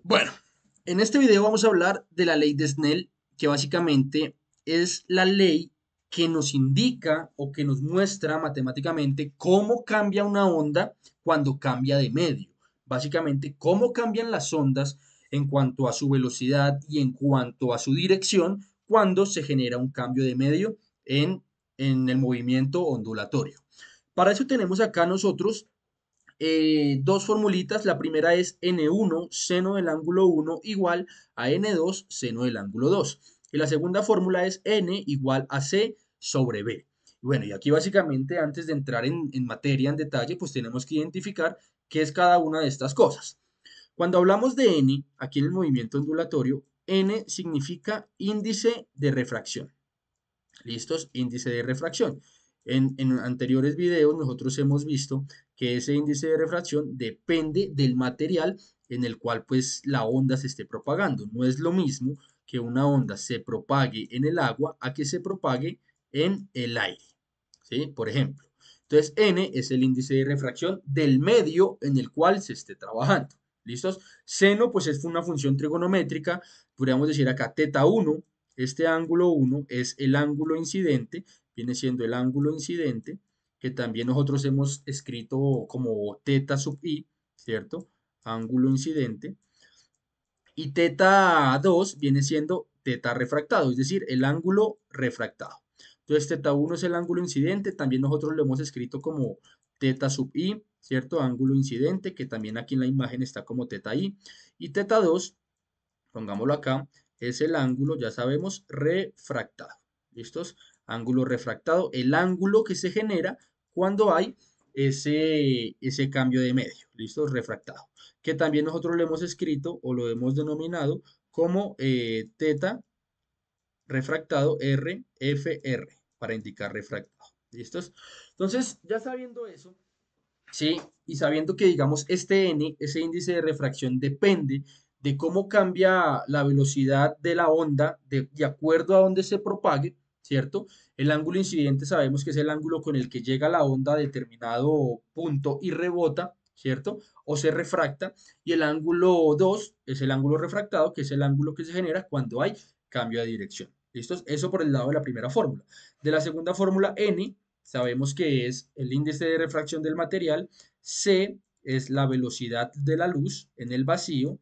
Bueno, en este video vamos a hablar de la ley de Snell, que básicamente es la ley que nos indica o que nos muestra matemáticamente cómo cambia una onda cuando cambia de medio. Básicamente, cómo cambian las ondas en cuanto a su velocidad y en cuanto a su dirección cuando se genera un cambio de medio en, en el movimiento ondulatorio. Para eso tenemos acá nosotros dos formulitas. La primera es n1 seno del ángulo 1 igual a n2 seno del ángulo 2. Y la segunda fórmula es n igual a c sobre b. Bueno, y aquí básicamente antes de entrar en materia en detalle, pues tenemos que identificar qué es cada una de estas cosas. Cuando hablamos de n, aquí en el movimiento ondulatorio, n significa índice de refracción. ¿Listos? Índice de refracción. En anteriores videos nosotros hemos visto que ese índice de refracción depende del material en el cual pues la onda se esté propagando. No es lo mismo que una onda se propague en el agua a que se propague en el aire. ¿Sí? Por ejemplo. Entonces, n es el índice de refracción del medio en el cual se esté trabajando. ¿Listos? Seno, pues es una función trigonométrica. Podríamos decir acá teta 1. Este ángulo 1 es el ángulo incidente, viene siendo el ángulo incidente, que también nosotros hemos escrito como teta sub i, ¿cierto? Ángulo incidente. Y teta 2 viene siendo teta refractado, es decir, el ángulo refractado. Entonces, teta 1 es el ángulo incidente, también nosotros lo hemos escrito como teta sub i, ¿cierto? Ángulo incidente, que también aquí en la imagen está como teta i. Y teta 2, pongámoslo acá, es el ángulo, ya sabemos, refractado. ¿Listos? Ángulo refractado, el ángulo que se genera cuando hay ese cambio de medio. ¿Listos? Refractado. Que también nosotros lo hemos escrito o lo hemos denominado como teta refractado RFR para indicar refractado. ¿Listos? Entonces, ya sabiendo eso, ¿sí? Y sabiendo que, digamos, este n, ese índice de refracción, depende de cómo cambia la velocidad de la onda de acuerdo a donde se propague, ¿cierto? El ángulo incidente sabemos que es el ángulo con el que llega la onda a determinado punto y rebota, ¿cierto? O se refracta. Y el ángulo 2 es el ángulo refractado, que es el ángulo que se genera cuando hay cambio de dirección. ¿Listos? Eso por el lado de la primera fórmula. De la segunda fórmula, n, sabemos que es el índice de refracción del material, c es la velocidad de la luz en el vacío,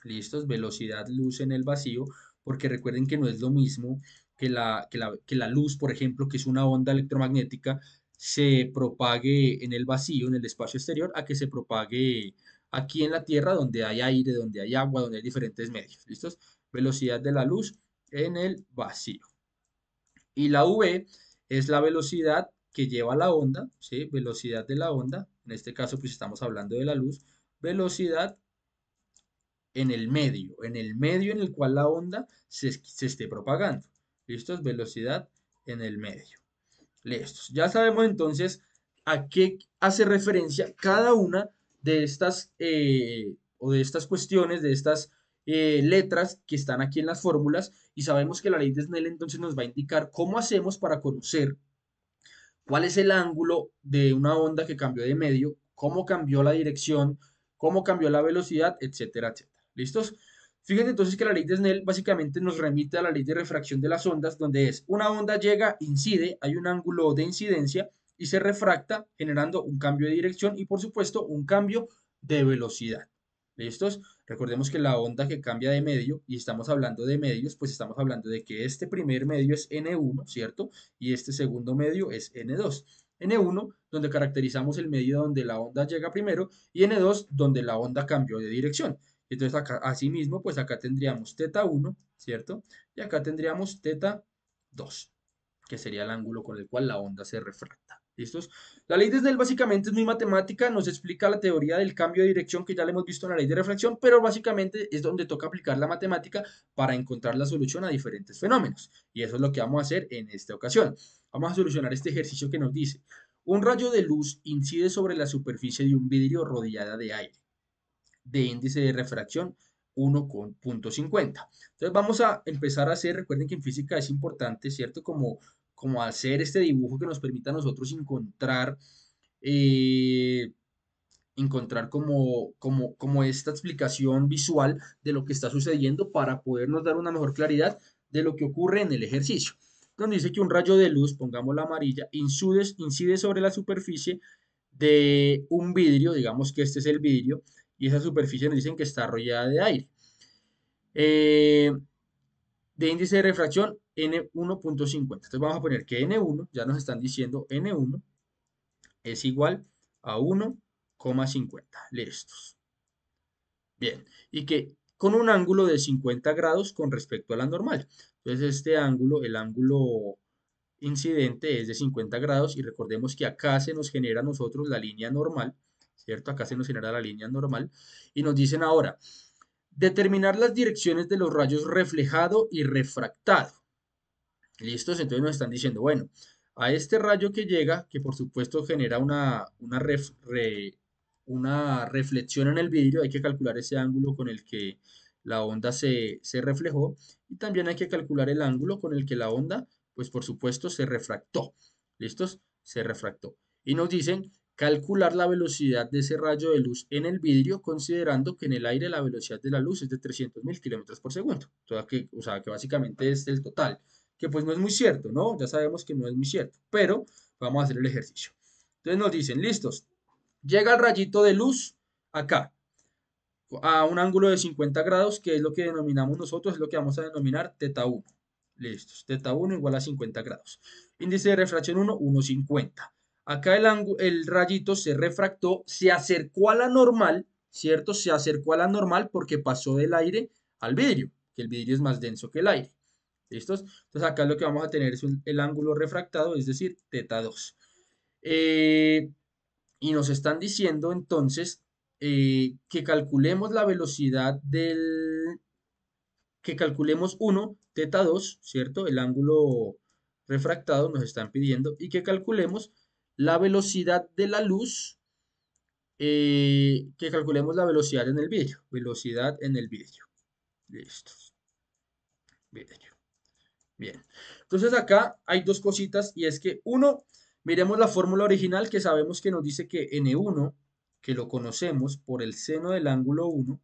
listos, velocidad luz en el vacío, porque recuerden que no es lo mismo que la luz, por ejemplo, que es una onda electromagnética, se propague en el vacío, en el espacio exterior, a que se propague aquí en la Tierra, donde hay aire, donde hay agua, donde hay diferentes medios, ¿listos? Velocidad de la luz en el vacío. Y la v es la velocidad que lleva la onda, ¿sí? Velocidad de la onda, en este caso pues estamos hablando de la luz, velocidad en el medio en el cual la onda se esté propagando. ¿Listos? Velocidad en el medio. Listos. Ya sabemos entonces a qué hace referencia cada una de estas o de estas cuestiones, de estas letras que están aquí en las fórmulas y sabemos que la ley de Snell entonces nos va a indicar cómo hacemos para conocer cuál es el ángulo de una onda que cambió de medio, cómo cambió la dirección, cómo cambió la velocidad, etcétera, etcétera. ¿Listos? Fíjense entonces que la ley de Snell básicamente nos remite a la ley de refracción de las ondas, donde es una onda llega, incide, hay un ángulo de incidencia y se refracta generando un cambio de dirección y por supuesto un cambio de velocidad. ¿Listos? Recordemos que la onda que cambia de medio, y estamos hablando de medios, pues estamos hablando de que este primer medio es n1, ¿cierto? Y este segundo medio es n2. N1, donde caracterizamos el medio donde la onda llega primero, y N2, donde la onda cambió de dirección. Entonces, acá, asimismo, pues acá tendríamos teta 1, ¿cierto? Y acá tendríamos teta 2, que sería el ángulo con el cual la onda se refracta. ¿Listos? La ley de Snell básicamente es muy matemática, nos explica la teoría del cambio de dirección que ya le hemos visto en la ley de refracción, pero básicamente es donde toca aplicar la matemática para encontrar la solución a diferentes fenómenos. Y eso es lo que vamos a hacer en esta ocasión. Vamos a solucionar este ejercicio que nos dice, un rayo de luz incide sobre la superficie de un vidrio rodeada de aire, de índice de refracción 1,50. Entonces vamos a empezar a hacer, recuerden que en física es importante, ¿cierto? Como hacer este dibujo que nos permita a nosotros encontrar eh, encontrar como esta explicación visual de lo que está sucediendo para podernos dar una mejor claridad de lo que ocurre en el ejercicio. Donde dice que un rayo de luz, pongamos la amarilla, incide sobre la superficie de un vidrio, digamos que este es el vidrio, y esa superficie nos dicen que está rodeada de aire. Eh, de índice de refracción N1.50. Entonces vamos a poner que N1, ya nos están diciendo N1 es igual a 1,50. Listos. Bien. Y que con un ángulo de 50 grados con respecto a la normal. Entonces este ángulo, el ángulo incidente es de 50 grados y recordemos que acá se nos genera a nosotros la línea normal, ¿cierto? Acá se nos genera la línea normal y nos dicen ahora, determinar las direcciones de los rayos reflejado y refractado. ¿Listos? Entonces nos están diciendo, bueno, a este rayo que llega, que por supuesto genera una reflexión en el vidrio, hay que calcular ese ángulo con el que la onda se reflejó y también hay que calcular el ángulo con el que la onda, pues por supuesto, se refractó. ¿Listos? Se refractó. Y nos dicen calcular la velocidad de ese rayo de luz en el vidrio, considerando que en el aire la velocidad de la luz es de 300.000 kilómetros por segundo. O sea, que básicamente es el total, que pues no es muy cierto, ¿no? Ya sabemos que no es muy cierto, pero vamos a hacer el ejercicio. Entonces nos dicen, listos, llega el rayito de luz acá, a un ángulo de 50 grados, que es lo que denominamos nosotros, es lo que vamos a denominar teta 1. Listos, teta 1 igual a 50 grados. Índice de refracción 1, 1,50. Acá el rayito se refractó, se acercó a la normal, ¿cierto? Se acercó a la normal porque pasó del aire al vidrio, que el vidrio es más denso que el aire. ¿Listos? Entonces acá lo que vamos a tener es el ángulo refractado, es decir, teta 2. Y nos están diciendo entonces que calculemos la velocidad que calculemos 1, teta 2, ¿cierto? El ángulo refractado nos están pidiendo y que calculemos la velocidad de la luz, que calculemos la velocidad en el vidrio, velocidad en el vidrio. Listos. Vidrio. Bien. Entonces acá hay dos cositas y es que uno, miremos la fórmula original que sabemos que nos dice que N1, que lo conocemos por el seno del ángulo 1,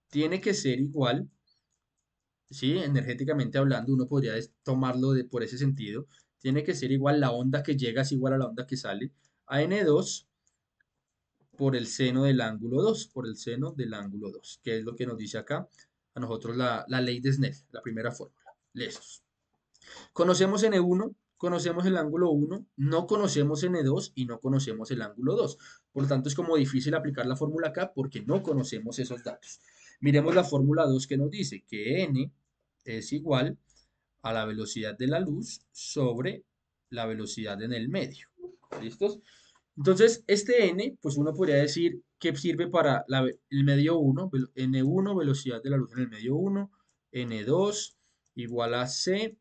tiene que ser igual, ¿sí? Energéticamente hablando, uno podría tomarlo por ese sentido, tiene que ser igual, la onda que llega es igual a la onda que sale, a N2 por el seno del ángulo 2, por el seno del ángulo 2, que es lo que nos dice acá a nosotros la ley de Snell, la primera fórmula. Listos. Conocemos N1, conocemos el ángulo 1, no conocemos N2 y no conocemos el ángulo 2. Por lo tanto, es como difícil aplicar la fórmula acá porque no conocemos esos datos. Miremos la fórmula 2 que nos dice que N es igual a la velocidad de la luz sobre la velocidad en el medio. ¿Listos? Entonces, este N, pues uno podría decir que sirve para el medio 1, N1, velocidad de la luz en el medio 1, N2 igual a C,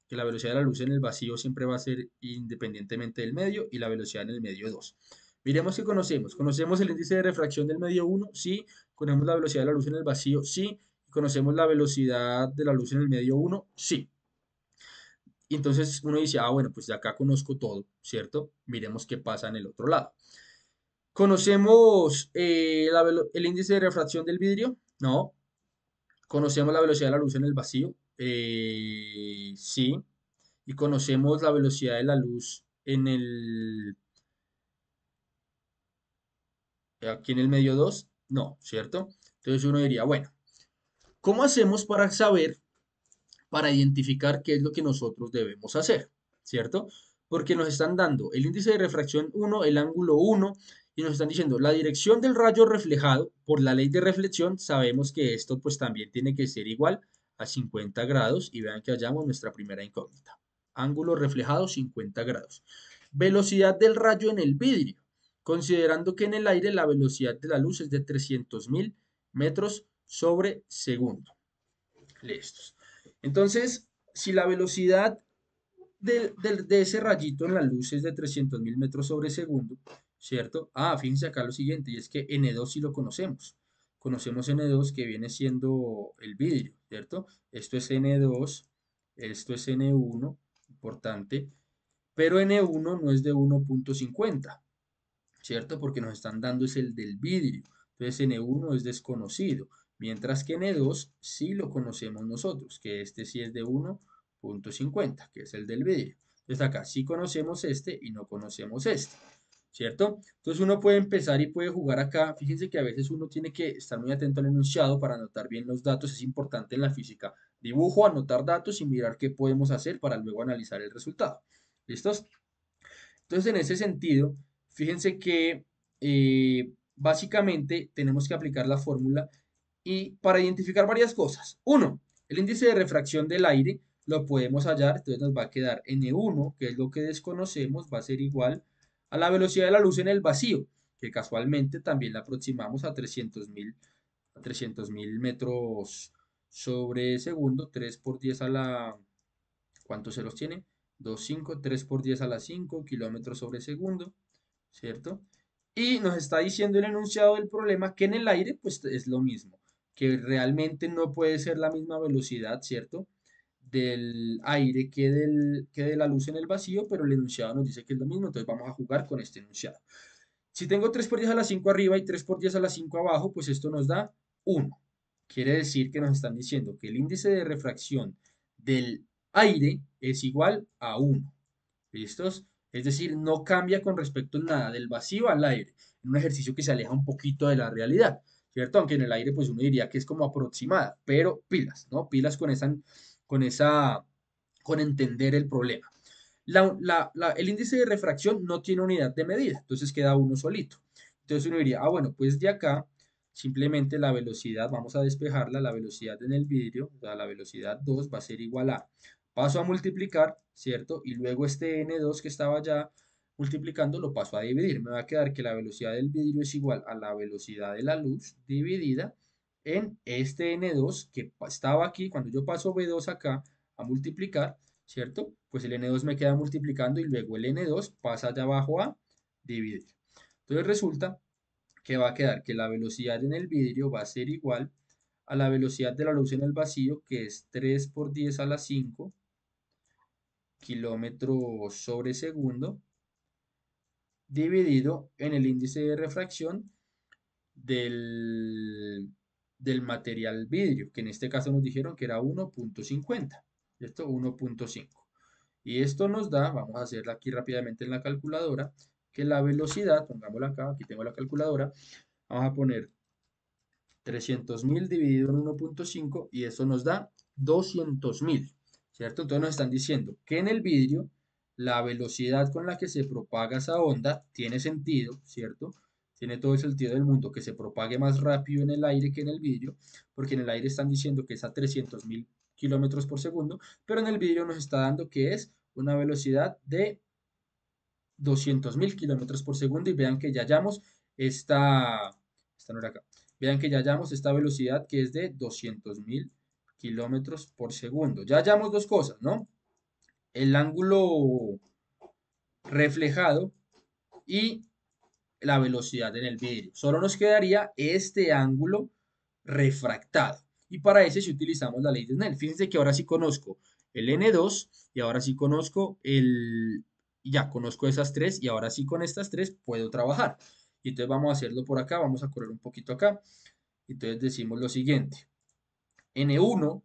que la velocidad de la luz en el vacío siempre va a ser independientemente del medio, y la velocidad en el medio 2. Miremos qué conocemos. ¿Conocemos el índice de refracción del medio 1? Sí. ¿Conocemos la velocidad de la luz en el vacío? Sí. ¿Conocemos la velocidad de la luz en el medio 1? Sí. Y entonces uno dice, ah, bueno, pues de acá conozco todo, ¿cierto? Miremos qué pasa en el otro lado. ¿Conocemos el índice de refracción del vidrio? No. ¿Conocemos la velocidad de la luz en el vacío? Sí. ¿Y conocemos la velocidad de la luz aquí en el medio 2? No, ¿cierto? Entonces uno diría, bueno, ¿cómo hacemos para saber, para identificar qué es lo que nosotros debemos hacer? ¿Cierto? Porque nos están dando el índice de refracción 1, el ángulo 1, y nos están diciendo la dirección del rayo reflejado. Por la ley de reflexión sabemos que esto pues también tiene que ser igual a 50 grados, y vean que hallamos nuestra primera incógnita. Ángulo reflejado 50 grados. Velocidad del rayo en el vidrio, considerando que en el aire la velocidad de la luz es de 300.000 metros sobre segundo. Listos. Entonces, si la velocidad de ese rayito en la luz es de 300.000 metros sobre segundo, ¿cierto? Ah, fíjense acá lo siguiente, y es que N2 sí lo conocemos. Conocemos N2 que viene siendo el vidrio, ¿cierto? Esto es N2, esto es N1, importante, pero N1 no es de 1,50. ¿cierto? Porque nos están dando es el del vidrio. Entonces N1 es desconocido, mientras que N2 sí lo conocemos nosotros, que este sí es de 1,50, que es el del vidrio. Entonces acá sí conocemos este y no conocemos este, ¿cierto? Entonces uno puede empezar y puede jugar acá. Fíjense que a veces uno tiene que estar muy atento al enunciado para anotar bien los datos. Es importante en la física. Dibujo, anotar datos y mirar qué podemos hacer para luego analizar el resultado. ¿Listos? Entonces, en ese sentido, fíjense que básicamente tenemos que aplicar la fórmula y para identificar varias cosas. Uno, el índice de refracción del aire lo podemos hallar, entonces nos va a quedar N1, que es lo que desconocemos, va a ser igual a la velocidad de la luz en el vacío, que casualmente también la aproximamos a 300.000 metros sobre segundo, 3 por 10 a la, ¿cuántos ceros tiene? 2, 5, 3 por 10 a la 5 kilómetros sobre segundo, ¿cierto? Y nos está diciendo el enunciado del problema que en el aire, pues es lo mismo, que realmente no puede ser la misma velocidad, ¿cierto? Del aire que de la luz en el vacío, pero el enunciado nos dice que es lo mismo, entonces vamos a jugar con este enunciado. Si tengo 3 por 10 a la 5 arriba y 3 por 10 a la 5 abajo, pues esto nos da 1. Quiere decir que nos están diciendo que el índice de refracción del aire es igual a 1. ¿Listos? Es decir, no cambia con respecto a nada del vacío al aire. En un ejercicio que se aleja un poquito de la realidad, ¿cierto? Aunque en el aire pues uno diría que es como aproximada, pero pilas, ¿no? Pilas con esa, con entender el problema. El índice de refracción no tiene unidad de medida, entonces queda uno solito. Entonces uno diría, bueno, pues de acá simplemente la velocidad, vamos a despejarla, la velocidad en el vidrio, o sea, la velocidad 2 va a ser igual a, paso a multiplicar, ¿cierto? Y luego este N2 que estaba ya multiplicando lo paso a dividir. Me va a quedar que la velocidad del vidrio es igual a la velocidad de la luz dividida en este N2 que estaba aquí, cuando yo paso B2 acá a multiplicar, ¿cierto? Pues el N2 me queda multiplicando y luego el N2 pasa de abajo a dividir. Entonces resulta que va a quedar que la velocidad en el vidrio va a ser igual a la velocidad de la luz en el vacío, que es 3 por 10 a la 5 kilómetros sobre segundo, dividido en el índice de refracción del, del material vidrio, que en este caso nos dijeron que era 1,50, ¿cierto? 1,5. Y esto nos da, vamos a hacerla aquí rápidamente en la calculadora, que la velocidad, pongámosla acá, aquí tengo la calculadora, vamos a poner 300.000 dividido en 1,5 y eso nos da 200.000, ¿cierto? Entonces nos están diciendo que en el vidrio la velocidad con la que se propaga esa onda tiene sentido, ¿cierto? Tiene todo el sentido del mundo que se propague más rápido en el aire que en el vidrio, porque en el aire están diciendo que es a 300.000 kilómetros por segundo, pero en el vidrio nos está dando que es una velocidad de 200.000 kilómetros por segundo y vean que ya hallamos esta no era acá, vean que ya hallamos esta velocidad que es de 200.000 kilómetros por segundo. Ya hallamos dos cosas, ¿no? El ángulo reflejado y la velocidad en el vidrio. Solo nos quedaría este ángulo refractado. Y para ese sí utilizamos la ley de Snell. Fíjense que ahora sí conozco el N2 y ahora sí conozco ya conozco esas tres y ahora sí con estas tres puedo trabajar. Y entonces vamos a hacerlo por acá, vamos a correr un poquito acá. Entonces decimos lo siguiente. N1,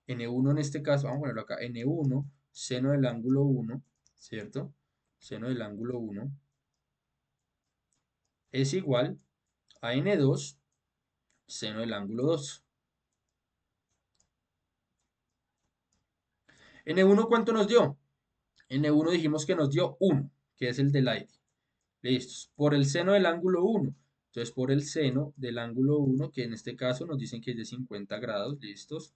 N1 en este caso, vamos a ponerlo acá, N1, seno del ángulo 1, ¿cierto? Seno del ángulo 1 es igual a N2 seno del ángulo 2. N1, ¿cuánto nos dio? N1 dijimos que nos dio 1, que es el del aire. Listos. Por el seno del ángulo 1. Entonces, por el seno del ángulo 1, que en este caso nos dicen que es de 50 grados, listos.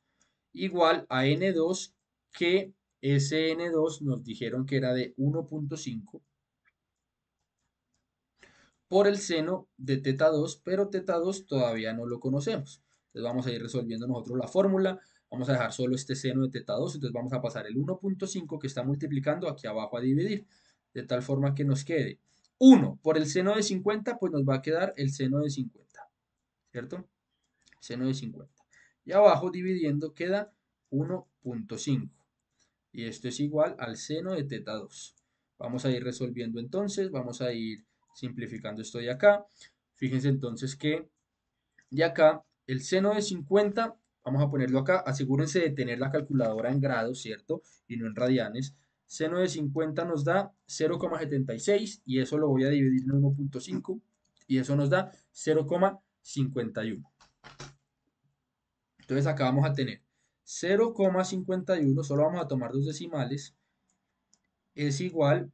Igual a N2, que ese N2 nos dijeron que era de 1,5 por el seno de teta 2, pero teta 2 todavía no lo conocemos. Entonces vamos a ir resolviendo nosotros la fórmula. Vamos a dejar solo este seno de teta 2, entonces vamos a pasar el 1,5 que está multiplicando aquí abajo a dividir, de tal forma que nos quede 1 por el seno de 50, pues nos va a quedar el seno de 50, ¿cierto? Seno de 50. Y abajo dividiendo queda 1,5. Y esto es igual al seno de teta 2. Vamos a ir resolviendo entonces, vamos a ir simplificando esto de acá. Fíjense entonces que de acá, el seno de 50, vamos a ponerlo acá, asegúrense de tener la calculadora en grados, ¿cierto? Y no en radianes. Seno de 50 nos da 0,76 y eso lo voy a dividir en 1,5 y eso nos da 0,51. Entonces acá vamos a tener 0,51, solo vamos a tomar dos decimales, es igual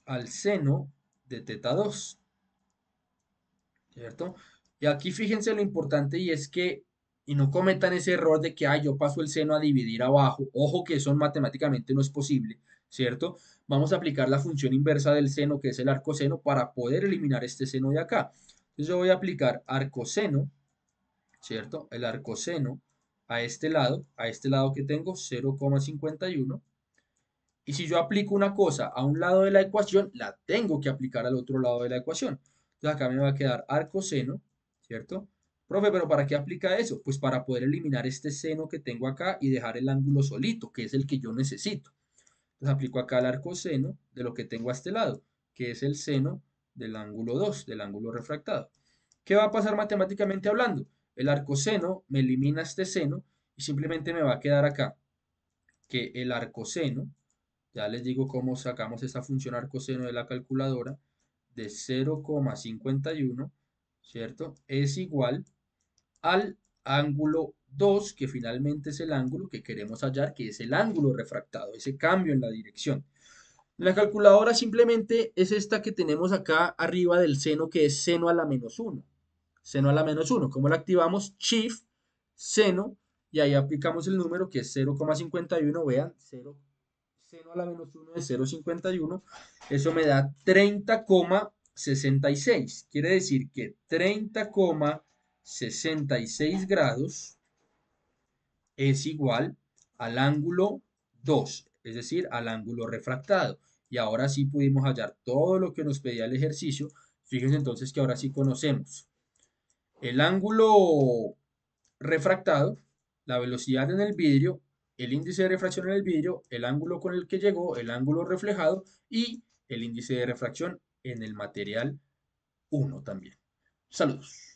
al seno de teta 2, ¿cierto? Y aquí fíjense lo importante y es que, y no cometan ese error de que, ay, yo paso el seno a dividir abajo, ojo que eso matemáticamente no es posible, ¿cierto? Vamos a aplicar la función inversa del seno, que es el arcoseno, para poder eliminar este seno de acá. Entonces yo voy a aplicar arcoseno, ¿cierto? El arcoseno a este lado que tengo 0,51. Y si yo aplico una cosa a un lado de la ecuación, la tengo que aplicar al otro lado de la ecuación. Entonces acá me va a quedar arcoseno, ¿cierto? Profe, pero ¿para qué aplica eso? Pues para poder eliminar este seno que tengo acá y dejar el ángulo solito, que es el que yo necesito. Entonces aplico acá el arcoseno de lo que tengo a este lado, que es el seno del ángulo 2, del ángulo refractado. ¿Qué va a pasar matemáticamente hablando? El arcoseno me elimina este seno y simplemente me va a quedar acá que el arcoseno, ya les digo cómo sacamos esta función arcoseno de la calculadora, de 0,51, ¿cierto? Es igual al ángulo 2, que finalmente es el ángulo que queremos hallar, que es el ángulo refractado, ese cambio en la dirección. La calculadora simplemente es esta que tenemos acá arriba del seno, que es seno a la menos 1. Seno a la menos 1. ¿Cómo la activamos? Shift, seno, y ahí aplicamos el número que es 0,51. Vean, 0, seno a la menos 1 de 0,51. Eso me da 30,66. Quiere decir que 30,66 grados es igual al ángulo 2, es decir, al ángulo refractado. Y ahora sí pudimos hallar todo lo que nos pedía el ejercicio. Fíjense entonces que ahora sí conocemos el ángulo refractado, la velocidad en el vidrio, el índice de refracción en el vidrio, el ángulo con el que llegó, el ángulo reflejado y el índice de refracción en el material 1 también. Saludos.